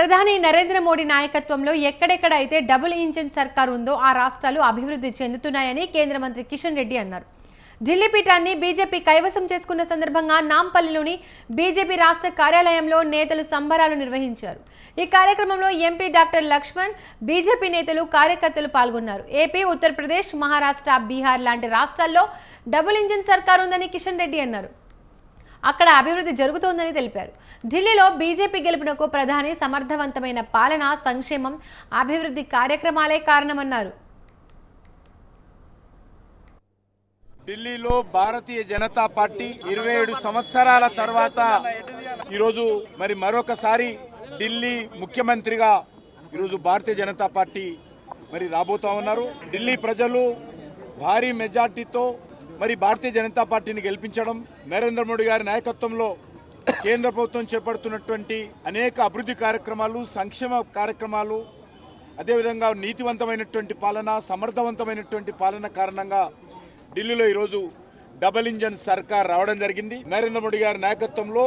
ప్రధాని నరేంద్ర మోడీ నాయకత్వంలో ఎక్కడెక్కడ అయితే డబుల్ ఇంజిన్ సర్కార్ ఉందో ఆ రాష్ట్రాలు అభివృద్ధి చెందుతున్నాయని కేంద్ర మంత్రి కిషన్ రెడ్డి అన్నారు. ఢిల్లీ పీఠాన్ని బీజేపీ కైవసం చేసుకున్న సందర్భంగా నాంపల్లిలోని బీజేపీ రాష్ట్ర కార్యాలయంలో నేతలు సంబరాలు నిర్వహించారు. ఈ కార్యక్రమంలో ఎంపీ డాక్టర్ లక్ష్మణ్, బీజేపీ నేతలు, కార్యకర్తలు పాల్గొన్నారు. ఏపీ, ఉత్తరప్రదేశ్, మహారాష్ట్ర, బీహార్ లాంటి రాష్ట్రాల్లో డబుల్ ఇంజిన్ సర్కార్ ఉందని కిషన్ రెడ్డి అన్నారు. అక్కడ అభివృద్ధి జరుగుతోందని తెలిపారు. ఢిల్లీలో బీజేపీ గెలుపునకు ప్రధాని సమర్థవంతమైన పాలన, సంక్షేమం, అభివృద్ధి కార్యక్రమాలే కారణమన్నారు. ఢిల్లీలో భారతీయ జనతా పార్టీ 27 సంవత్సరాల తర్వాత ఈరోజు మరొకసారి ఢిల్లీ ముఖ్యమంత్రిగా ఈరోజు భారతీయ జనతా పార్టీ రాబోతా ఉన్నారు. ఢిల్లీ ప్రజలు భారీ మెజార్టీతో భారతీయ జనతా పార్టీని గెలిపించడం, నరేంద్ర మోడీ గారి నాయకత్వంలో కేంద్ర ప్రభుత్వం చేపడుతున్నటువంటి అనేక అభివృద్ధి కార్యక్రమాలు, సంక్షేమ కార్యక్రమాలు, అదేవిధంగా నీతివంతమైనటువంటి పాలన, సమర్థవంతమైనటువంటి పాలన కారణంగా ఢిల్లీలో ఈరోజు డబుల్ ఇంజన్ సర్కార్ రావడం జరిగింది. నరేంద్ర మోడీ గారి నాయకత్వంలో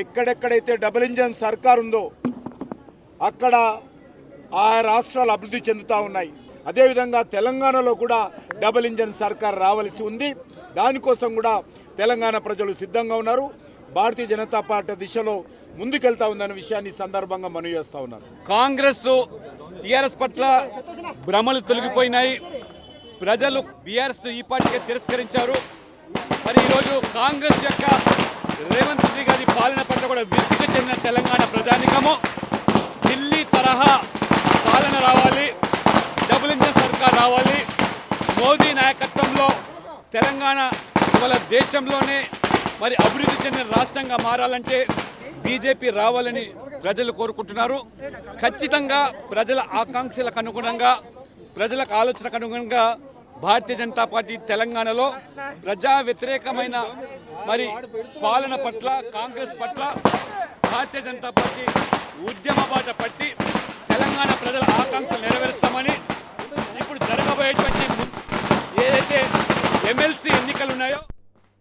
ఎక్కడెక్కడైతే డబుల్ ఇంజన్ సర్కార్ ఉందో అక్కడ ఆ రాష్ట్రాలు అభివృద్ధి చెందుతా ఉన్నాయి. అదేవిధంగా తెలంగాణలో కూడా డబుల్ ఇంజన్ సర్కార్ రావాల్సి ఉంది. దానికోసం కూడా తెలంగాణ ప్రజలు సిద్ధంగా ఉన్నారు. భారతీయ జనతా పార్టీ దిశలో ముందుకెళ్తా ఉందన్న విషయాన్ని సందర్భంగా మనవి చేస్తా ఉన్నారు. కాంగ్రెస్, టీఆర్ఎస్ పట్ల భ్రమలు తొలగిపోయినాయి. ప్రజలు బీఆర్ఎస్ ఈ పార్టీకి తిరస్కరించారు. ఈరోజు కాంగ్రెస్ యొక్క రేవంత్ రెడ్డి గారి పాలన పట్ల కూడా విసుగు చెందిన తెలంగాణ ప్రజానికము ఢిల్లీ తరహా పాలన రావాలి, డబుల్ ఇంజన్ సర్కార్ రావాలి, మోదీ నాయకత్వంలో తెలంగాణ ఇవాళ దేశంలోనే అభివృద్ధి చెందిన రాష్ట్రంగా మారాలంటే బీజేపీ రావాలని ప్రజలు కోరుకుంటున్నారు. ఖచ్చితంగా ప్రజల ఆకాంక్షలకు అనుగుణంగా, ప్రజలకు ఆలోచనకు అనుగుణంగా భారతీయ జనతా పార్టీ తెలంగాణలో ప్రజా వ్యతిరేకమైన పాలన పట్ల, కాంగ్రెస్ పట్ల భారతీయ జనతా పార్టీ ఉద్యమ బాట పట్టి తెలంగాణ ప్రజల ఆకాంక్షలు నెరవేరుస్తుంది.